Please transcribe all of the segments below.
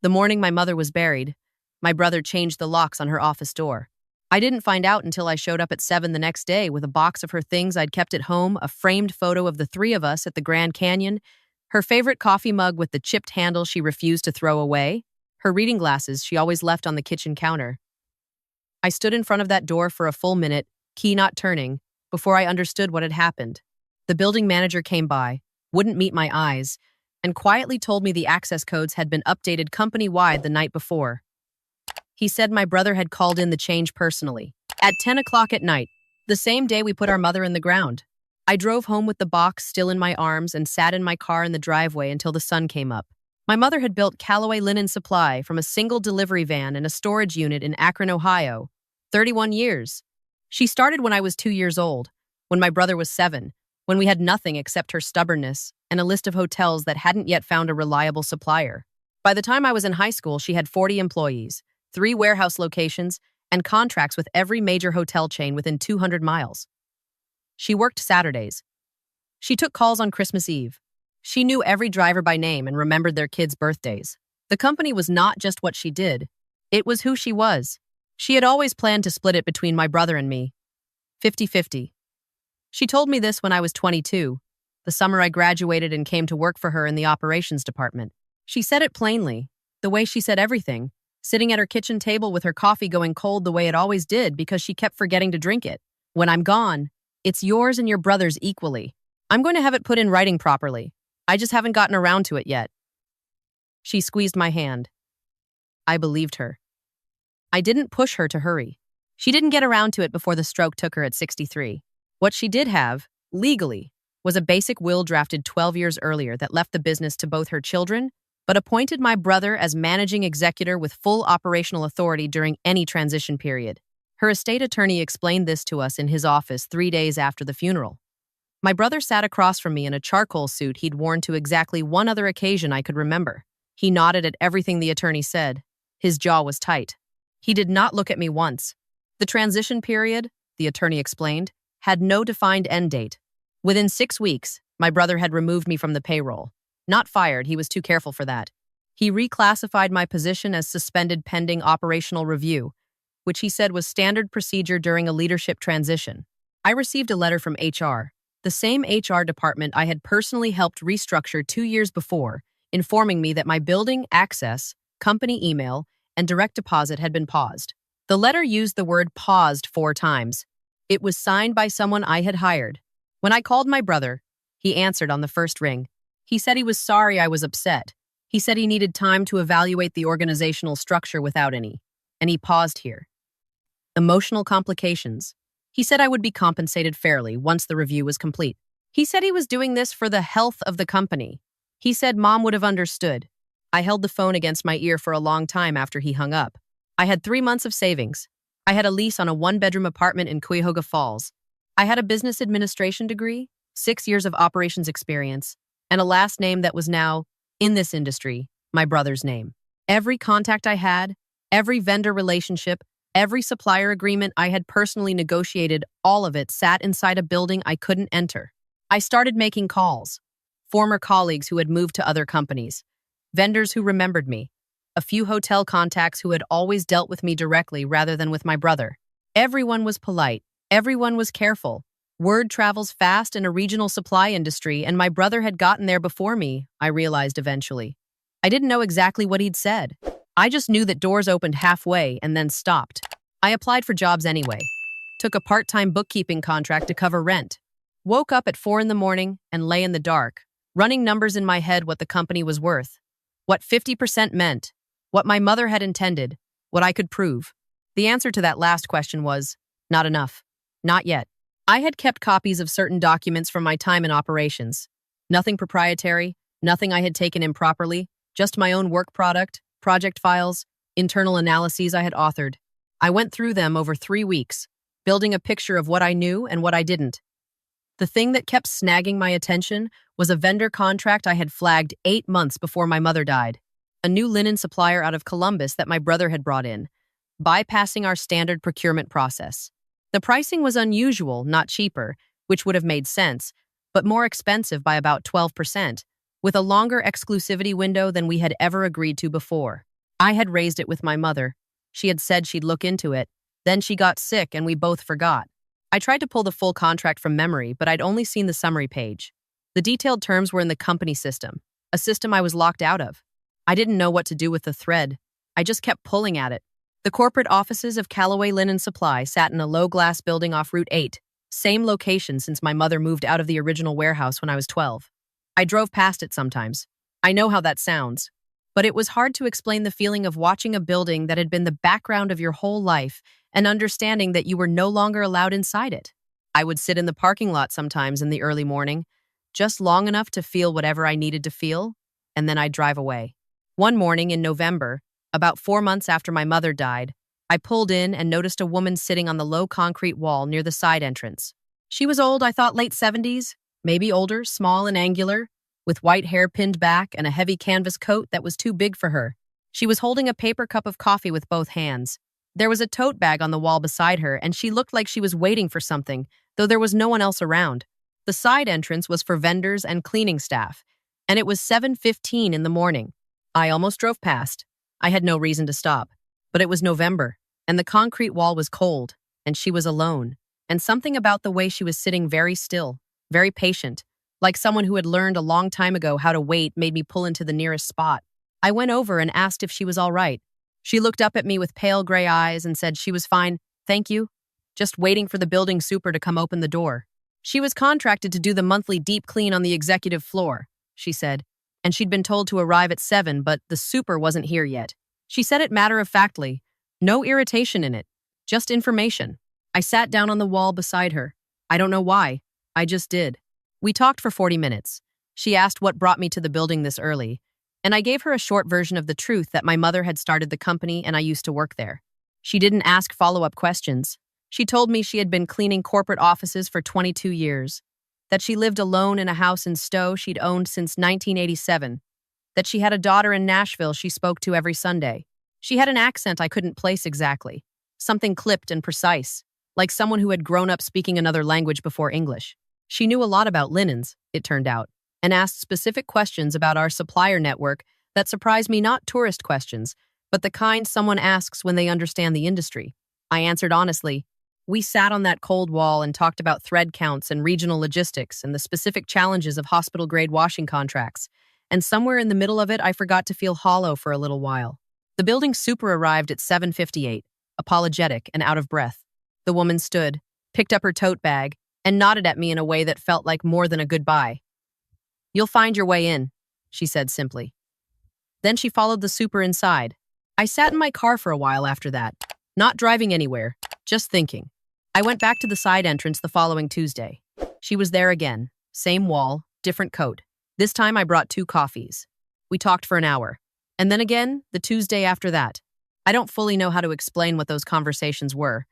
The morning my mother was buried, my brother changed the locks on her office door. I didn't find out until I showed up at 7 the next day with a box of her things I'd kept at home, a framed photo of the three of us at the Grand Canyon, her favorite coffee mug with the chipped handle she refused to throw away, her reading glasses she always left on the kitchen counter. I stood in front of that door for a full minute, key not turning, before I understood what had happened. The building manager came by, wouldn't meet my eyes, and quietly told me the access codes had been updated company-wide the night before. He said my brother had called in the change personally, at 10 o'clock at night, the same day we put our mother in the ground. I drove home with the box still in my arms and sat in my car in the driveway until the sun came up. My mother had built Callaway Linen Supply from a single delivery van and a storage unit in Akron, Ohio. 31 years. She started when I was 2 years old, when my brother was 7, when we had nothing except her stubbornness and a list of hotels that hadn't yet found a reliable supplier. By the time I was in high school, she had 40 employees, 3 warehouse locations, and contracts with every major hotel chain within 200 miles. She worked Saturdays. She took calls on Christmas Eve. She knew every driver by name and remembered their kids' birthdays. The company was not just what she did. It was who she was. She had always planned to split it between my brother and me. 50-50. She told me this when I was 22, the summer I graduated and came to work for her in the operations department. She said it plainly, the way she said everything, sitting at her kitchen table with her coffee going cold the way it always did because she kept forgetting to drink it. When I'm gone, it's yours and your brother's equally. I'm going to have it put in writing properly. I just haven't gotten around to it yet. She squeezed my hand. I believed her. I didn't push her to hurry. She didn't get around to it before the stroke took her at 63. What she did have, legally, was a basic will drafted 12 years earlier that left the business to both her children, but appointed my brother as managing executor with full operational authority during any transition period. Her estate attorney explained this to us in his office 3 days after the funeral. My brother sat across from me in a charcoal suit he'd worn to exactly one other occasion I could remember. He nodded at everything the attorney said. His jaw was tight. He did not look at me once. The transition period, the attorney explained, had no defined end date. Within 6 weeks, my brother had removed me from the payroll. Not fired, he was too careful for that. He reclassified my position as suspended pending operational review, which he said was standard procedure during a leadership transition. I received a letter from HR, the same HR department I had personally helped restructure 2 years before, informing me that my building, access, company email, and direct deposit had been paused. The letter used the word paused 4 times. It was signed by someone I had hired. When I called my brother, he answered on the first ring. He said he was sorry I was upset. He said he needed time to evaluate the organizational structure without any, and he paused here. Emotional complications. He said I would be compensated fairly once the review was complete. He said he was doing this for the health of the company. He said Mom would have understood. I held the phone against my ear for a long time after he hung up. I had 3 months of savings. I had a lease on a 1-bedroom apartment in Cuyahoga Falls. I had a business administration degree, 6 years of operations experience, and a last name that was now, in this industry, my brother's name. Every contact I had, every vendor relationship, every supplier agreement I had personally negotiated, all of it sat inside a building I couldn't enter. I started making calls. Former colleagues who had moved to other companies, vendors who remembered me, a few hotel contacts who had always dealt with me directly rather than with my brother. Everyone was polite. Everyone was careful. Word travels fast in a regional supply industry, and my brother had gotten there before me, I realized eventually. I didn't know exactly what he'd said. I just knew that doors opened halfway and then stopped. I applied for jobs anyway. Took a part-time bookkeeping contract to cover rent. Woke up at 4 in the morning and lay in the dark, running numbers in my head what the company was worth, what 50% meant, what my mother had intended, what I could prove. The answer to that last question was, not enough. Not yet. I had kept copies of certain documents from my time in operations. Nothing proprietary, nothing I had taken improperly, just my own work product, project files, internal analyses I had authored. I went through them over 3 weeks, building a picture of what I knew and what I didn't. The thing that kept snagging my attention was a vendor contract I had flagged 8 months before my mother died. A new linen supplier out of Columbus that my brother had brought in, bypassing our standard procurement process. The pricing was unusual, not cheaper, which would have made sense, but more expensive by about 12%, with a longer exclusivity window than we had ever agreed to before. I had raised it with my mother. She had said she'd look into it. Then she got sick and we both forgot. I tried to pull the full contract from memory, but I'd only seen the summary page. The detailed terms were in the company system, a system I was locked out of. I didn't know what to do with the thread. I just kept pulling at it. The corporate offices of Callaway Linen Supply sat in a low-glass building off Route 8, same location since my mother moved out of the original warehouse when I was 12. I drove past it sometimes. I know how that sounds. But it was hard to explain the feeling of watching a building that had been the background of your whole life and understanding that you were no longer allowed inside it. I would sit in the parking lot sometimes in the early morning, just long enough to feel whatever I needed to feel, and then I'd drive away. One morning in November, about 4 months after my mother died, I pulled in and noticed a woman sitting on the low concrete wall near the side entrance. She was old, I thought late 70s, maybe older, small and angular, with white hair pinned back and a heavy canvas coat that was too big for her. She was holding a paper cup of coffee with both hands. There was a tote bag on the wall beside her, and she looked like she was waiting for something, though there was no one else around. The side entrance was for vendors and cleaning staff, and it was 7:15 in the morning. I almost drove past. I had no reason to stop. But it was November, and the concrete wall was cold, and she was alone. And something about the way she was sitting very still, very patient, like someone who had learned a long time ago how to wait made me pull into the nearest spot. I went over and asked if she was all right. She looked up at me with pale gray eyes and said she was fine, thank you, just waiting for the building super to come open the door. She was contracted to do the monthly deep clean on the executive floor, she said, and she'd been told to arrive at 7, but the super wasn't here yet. She said it matter-of-factly, no irritation in it, just information. I sat down on the wall beside her. I don't know why, I just did. We talked for 40 minutes. She asked what brought me to the building this early, and I gave her a short version of the truth that my mother had started the company and I used to work there. She didn't ask follow-up questions. She told me she had been cleaning corporate offices for 22 years, that she lived alone in a house in Stowe she'd owned since 1987, that she had a daughter in Nashville she spoke to every Sunday. She had an accent I couldn't place exactly, something clipped and precise, like someone who had grown up speaking another language before English. She knew a lot about linens, it turned out, and asked specific questions about our supplier network that surprised me, not tourist questions, but the kind someone asks when they understand the industry. I answered honestly. We sat on that cold wall and talked about thread counts and regional logistics and the specific challenges of hospital-grade washing contracts, and somewhere in the middle of it I forgot to feel hollow for a little while. The building super arrived at 7:58, apologetic and out of breath. The woman stood, picked up her tote bag, and nodded at me in a way that felt like more than a goodbye. "You'll find your way in," she said simply. Then she followed the super inside. I sat in my car for a while after that, not driving anywhere, just thinking. I went back to the side entrance the following Tuesday. She was there again, same wall, different coat. This time I brought 2 coffees. We talked for an hour. And then again, the Tuesday after that. I don't fully know how to explain what those conversations were.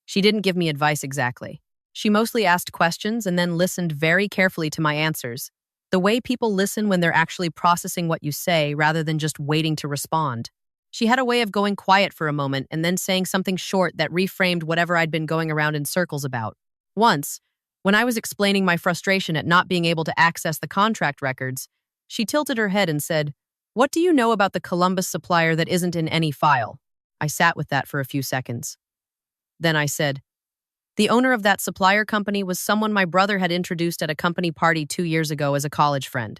She didn't give me advice exactly. She mostly asked questions and then listened very carefully to my answers. The way people listen when they're actually processing what you say rather than just waiting to respond. She had a way of going quiet for a moment and then saying something short that reframed whatever I'd been going around in circles about. Once, when I was explaining my frustration at not being able to access the contract records, she tilted her head and said, "What do you know about the Columbus supplier that isn't in any file?" I sat with that for a few seconds. Then I said, "The owner of that supplier company was someone my brother had introduced at a company party 2 years ago as a college friend."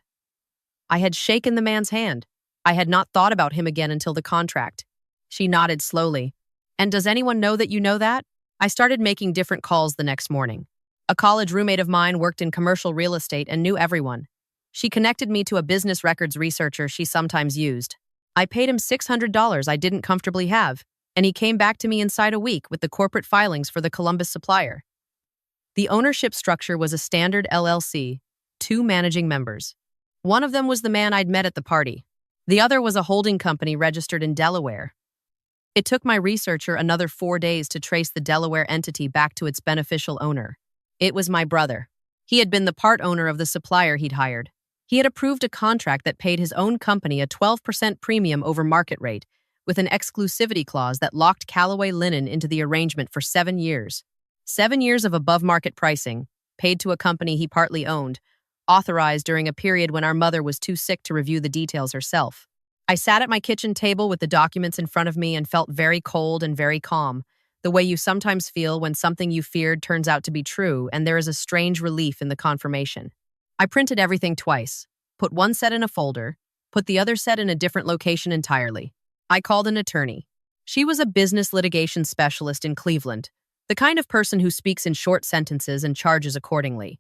I had shaken the man's hand. I had not thought about him again until the contract. She nodded slowly. "And does anyone know that you know that?" I started making different calls the next morning. A college roommate of mine worked in commercial real estate and knew everyone. She connected me to a business records researcher she sometimes used. I paid him $600 I didn't comfortably have, and he came back to me inside a week with the corporate filings for the Columbus supplier. The ownership structure was a standard LLC, 2 managing members. One of them was the man I'd met at the party. The other was a holding company registered in Delaware. It took my researcher another 4 days to trace the Delaware entity back to its beneficial owner. It was my brother. He had been the part owner of the supplier he'd hired. He had approved a contract that paid his own company a 12% premium over market rate, with an exclusivity clause that locked Callaway Linen into the arrangement for 7 years. 7 years of above-market pricing, paid to a company he partly owned, authorized during a period when our mother was too sick to review the details herself. I sat at my kitchen table with the documents in front of me and felt very cold and very calm, the way you sometimes feel when something you feared turns out to be true and there is a strange relief in the confirmation. I printed everything twice, put one set in a folder, put the other set in a different location entirely. I called an attorney. She was a business litigation specialist in Cleveland, the kind of person who speaks in short sentences and charges accordingly.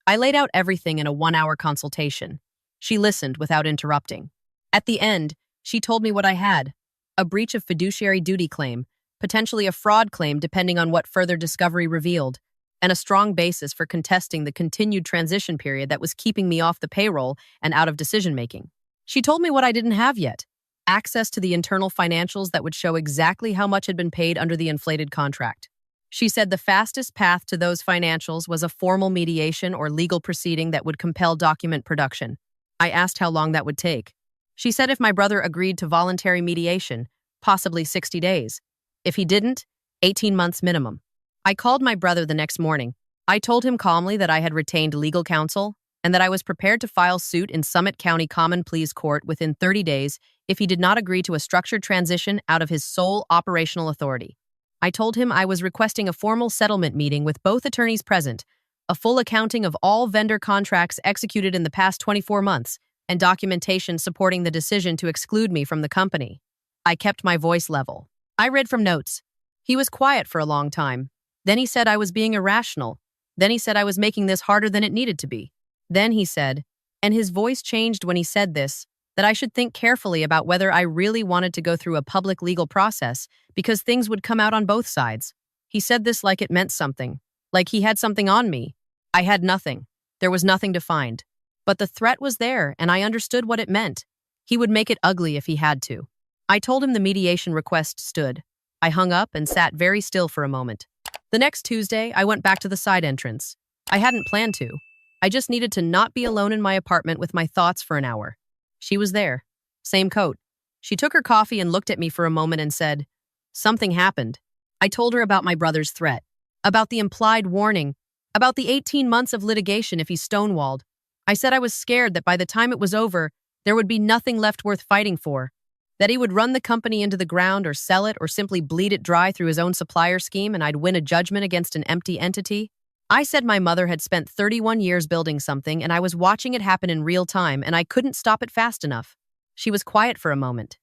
I laid out everything in a 1-hour consultation. She listened without interrupting. At the end, she told me what I had: a breach of fiduciary duty claim, potentially a fraud claim depending on what further discovery revealed, and a strong basis for contesting the continued transition period that was keeping me off the payroll and out of decision-making. She told me what I didn't have yet: access to the internal financials that would show exactly how much had been paid under the inflated contract. She said the fastest path to those financials was a formal mediation or legal proceeding that would compel document production. I asked how long that would take. She said if my brother agreed to voluntary mediation, possibly 60 days. If he didn't, 18 months minimum. I called my brother the next morning. I told him calmly that I had retained legal counsel and that I was prepared to file suit in Summit County Common Pleas Court within 30 days if he did not agree to a structured transition out of his sole operational authority. I told him I was requesting a formal settlement meeting with both attorneys present, a full accounting of all vendor contracts executed in the past 24 months, and documentation supporting the decision to exclude me from the company. I kept my voice level. I read from notes. He was quiet for a long time. Then he said I was being irrational. Then he said I was making this harder than it needed to be. Then he said, and his voice changed when he said this, that I should think carefully about whether I really wanted to go through a public legal process because things would come out on both sides. He said this like it meant something, like he had something on me. I had nothing. There was nothing to find. But the threat was there, and I understood what it meant. He would make it ugly if he had to. I told him the mediation request stood. I hung up and sat very still for a moment. The next Tuesday, I went back to the side entrance. I hadn't planned to. I just needed to not be alone in my apartment with my thoughts for an hour. She was there. Same coat. She took her coffee and looked at me for a moment and said, "Something happened." I told her about my brother's threat, about the implied warning, about the 18 months of litigation if he stonewalled. I said I was scared that by the time it was over, there would be nothing left worth fighting for, that he would run the company into the ground or sell it or simply bleed it dry through his own supplier scheme and I'd win a judgment against an empty entity. I said my mother had spent 31 years building something and I was watching it happen in real time and I couldn't stop it fast enough. She was quiet for a moment.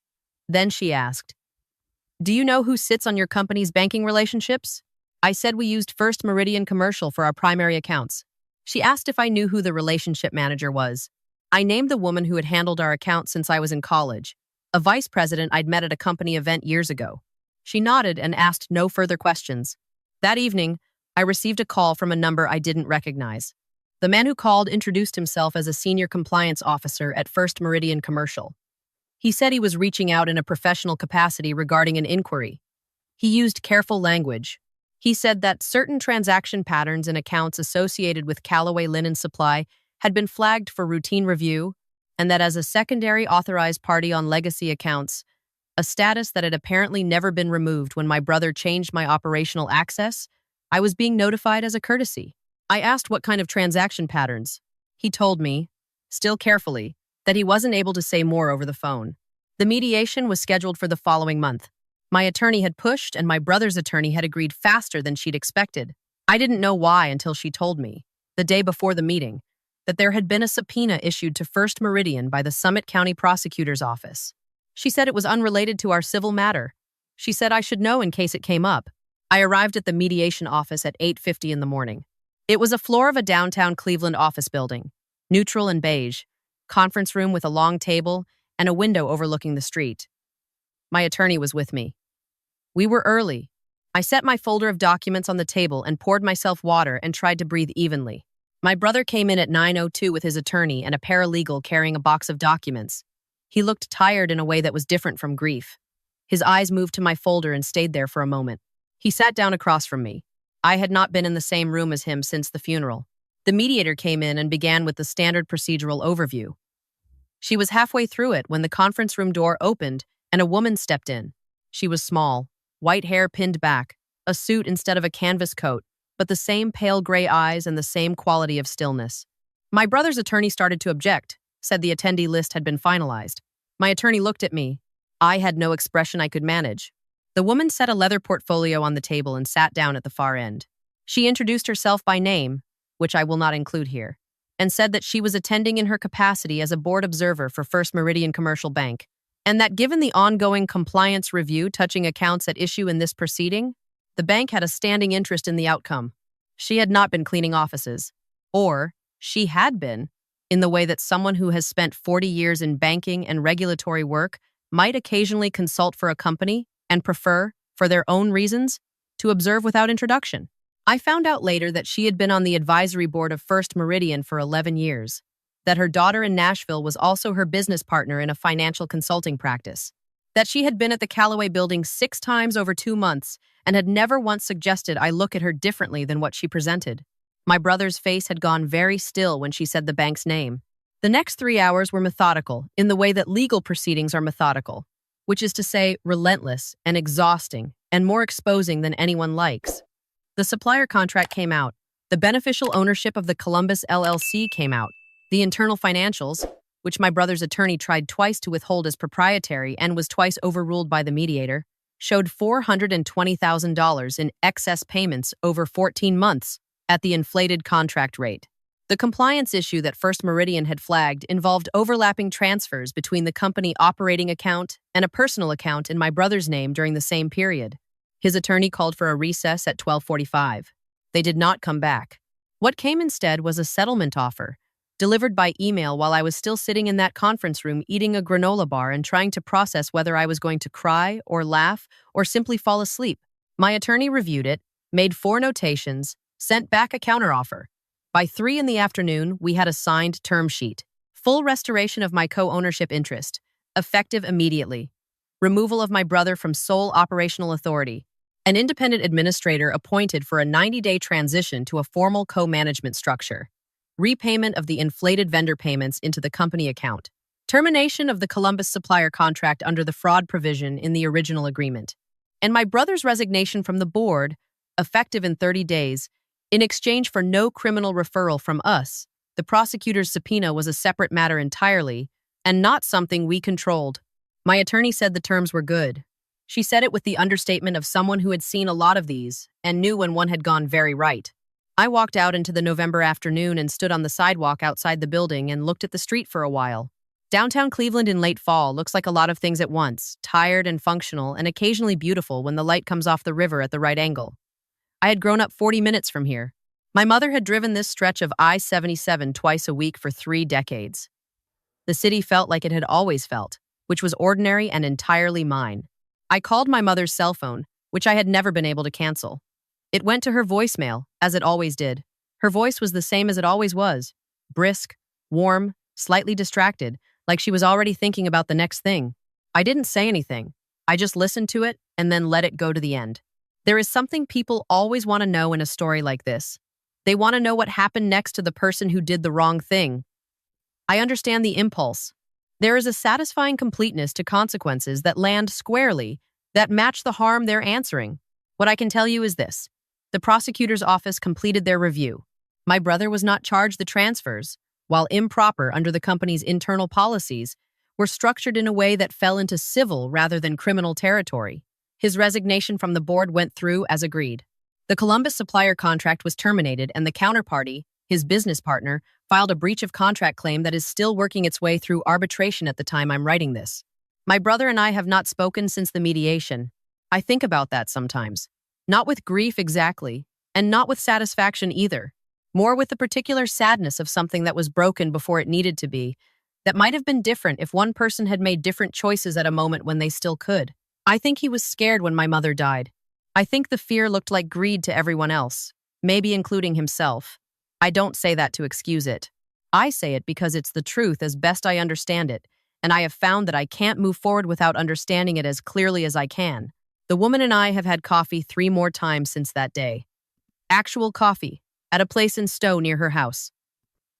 Then she asked, "Do you know who sits on your company's banking relationships?" I said we used First Meridian Commercial for our primary accounts. She asked if I knew who the relationship manager was. I named the woman who had handled our accounts since I was in college, a vice president I'd met at a company event years ago. She nodded and asked no further questions. That evening, I received a call from a number I didn't recognize. The man who called introduced himself as a senior compliance officer at First Meridian Commercial. He said he was reaching out in a professional capacity regarding an inquiry. He used careful language. He said that certain transaction patterns and accounts associated with Callaway Linen Supply had been flagged for routine review, and that as a secondary authorized party on legacy accounts, a status that had apparently never been removed when my brother changed my operational access, I was being notified as a courtesy. I asked what kind of transaction patterns. He told me, still carefully, that he wasn't able to say more over the phone. The mediation was scheduled for the following month. My attorney had pushed, and my brother's attorney had agreed faster than she'd expected. I didn't know why until she told me, the day before the meeting, that there had been a subpoena issued to First Meridian by the Summit County Prosecutor's Office. She said it was unrelated to our civil matter. She said I should know in case it came up. I arrived at the mediation office at 8:50 in the morning. It was a floor of a downtown Cleveland office building, neutral and beige, conference room with a long table and a window overlooking the street. My attorney was with me. We were early. I set my folder of documents on the table and poured myself water and tried to breathe evenly. My brother came in at 9:02 with his attorney and a paralegal carrying a box of documents. He looked tired in a way that was different from grief. His eyes moved to my folder and stayed there for a moment. He sat down across from me. I had not been in the same room as him since the funeral. The mediator came in and began with the standard procedural overview. She was halfway through it when the conference room door opened and a woman stepped in. She was small, white hair pinned back, a suit instead of a canvas coat, but the same pale gray eyes and the same quality of stillness. My brother's attorney started to object, said the attendee list had been finalized. My attorney looked at me. I had no expression I could manage. The woman set a leather portfolio on the table and sat down at the far end. She introduced herself by name, which I will not include here, and said that she was attending in her capacity as a board observer for First Meridian Commercial Bank, and that given the ongoing compliance review touching accounts at issue in this proceeding, the bank had a standing interest in the outcome. She had not been cleaning offices, or she had been, in the way that someone who has spent 40 years in banking and regulatory work might occasionally consult for a company and prefer, for their own reasons, to observe without introduction. I found out later that she had been on the advisory board of First Meridian for 11 years, that her daughter in Nashville was also her business partner in a financial consulting practice, that she had been at the Callaway building 6 times over 2 months and had never once suggested I look at her differently than what she presented. My brother's face had gone very still when she said the bank's name. The next 3 hours were methodical in the way that legal proceedings are methodical, which is to say relentless and exhausting and more exposing than anyone likes. The supplier contract came out. The beneficial ownership of the Columbus LLC came out. The internal financials, which my brother's attorney tried twice to withhold as proprietary and was twice overruled by the mediator, showed $420,000 in excess payments over 14 months at the inflated contract rate. The compliance issue that First Meridian had flagged involved overlapping transfers between the company operating account and a personal account in my brother's name during the same period. His attorney called for a recess at 12:45. They did not come back. What came instead was a settlement offer, delivered by email while I was still sitting in that conference room eating a granola bar and trying to process whether I was going to cry or laugh or simply fall asleep. My attorney reviewed it, made 4 notations, sent back a counteroffer. By 3 in the afternoon, we had a signed term sheet. Full restoration of my co-ownership interest, effective immediately. Removal of my brother from sole operational authority. An independent administrator appointed for a 90-day transition to a formal co-management structure. Repayment of the inflated vendor payments into the company account. Termination of the Columbus supplier contract under the fraud provision in the original agreement. And my brother's resignation from the board, effective in 30 days, in exchange for no criminal referral from us. The prosecutor's subpoena was a separate matter entirely, and not something we controlled. My attorney said the terms were good. She said it with the understatement of someone who had seen a lot of these and knew when one had gone very right. I walked out into the November afternoon and stood on the sidewalk outside the building and looked at the street for a while. Downtown Cleveland in late fall looks like a lot of things at once, tired and functional and occasionally beautiful when the light comes off the river at the right angle. I had grown up 40 minutes from here. My mother had driven this stretch of I-77 twice a week for 3 decades. The city felt like it had always felt, which was ordinary and entirely mine. I called my mother's cell phone, which I had never been able to cancel. It went to her voicemail, as it always did. Her voice was the same as it always was. Brisk, warm, slightly distracted, like she was already thinking about the next thing. I didn't say anything. I just listened to it and then let it go to the end. There is something people always want to know in a story like this. They want to know what happened next to the person who did the wrong thing. I understand the impulse. There is a satisfying completeness to consequences that land squarely, that match the harm they're answering. What I can tell you is this. The prosecutor's office completed their review. My brother was not charged the transfers, while improper under the company's internal policies, were structured in a way that fell into civil rather than criminal territory. His resignation from the board went through as agreed. The Columbus supplier contract was terminated and the counterparty, his business partner, filed a breach of contract claim that is still working its way through arbitration at the time I'm writing this. My brother and I have not spoken since the mediation. I think about that sometimes. Not with grief exactly, and not with satisfaction either. More with the particular sadness of something that was broken before it needed to be, that might have been different if one person had made different choices at a moment when they still could. I think he was scared when my mother died. I think the fear looked like greed to everyone else, maybe including himself. I don't say that to excuse it. I say it because it's the truth as best I understand it, and I have found that I can't move forward without understanding it as clearly as I can. The woman and I have had coffee 3 more times since that day. Actual coffee, at a place in Stowe near her house.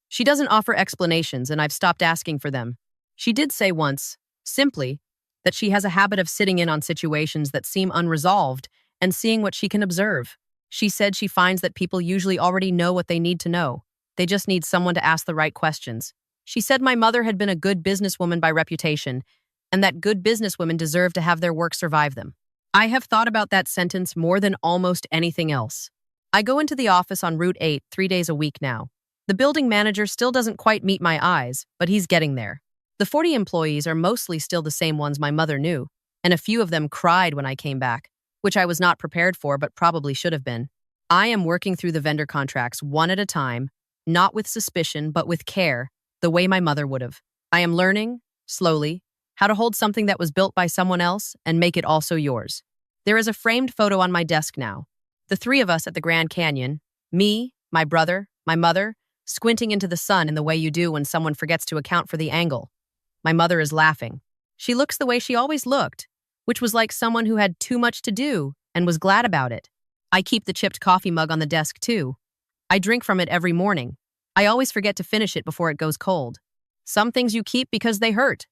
She doesn't offer explanations, and I've stopped asking for them. She did say once, simply, that she has a habit of sitting in on situations that seem unresolved and seeing what she can observe. She said she finds that people usually already know what they need to know. They just need someone to ask the right questions. She said my mother had been a good businesswoman by reputation, and that good businesswomen deserve to have their work survive them. I have thought about that sentence more than almost anything else. I go into the office on Route 8 3 days a week now. The building manager still doesn't quite meet my eyes, but he's getting there. The 40 employees are mostly still the same ones my mother knew, and a few of them cried when I came back, which I was not prepared for but probably should have been. I am working through the vendor contracts one at a time, not with suspicion but with care, the way my mother would have. I am learning, slowly, how to hold something that was built by someone else and make it also yours. There is a framed photo on my desk now. The three of us at the Grand Canyon, me, my brother, my mother, squinting into the sun in the way you do when someone forgets to account for the angle. My mother is laughing. She looks the way she always looked, which was like someone who had too much to do and was glad about it. I keep the chipped coffee mug on the desk too. I drink from it every morning. I always forget to finish it before it goes cold. Some things you keep because they hurt.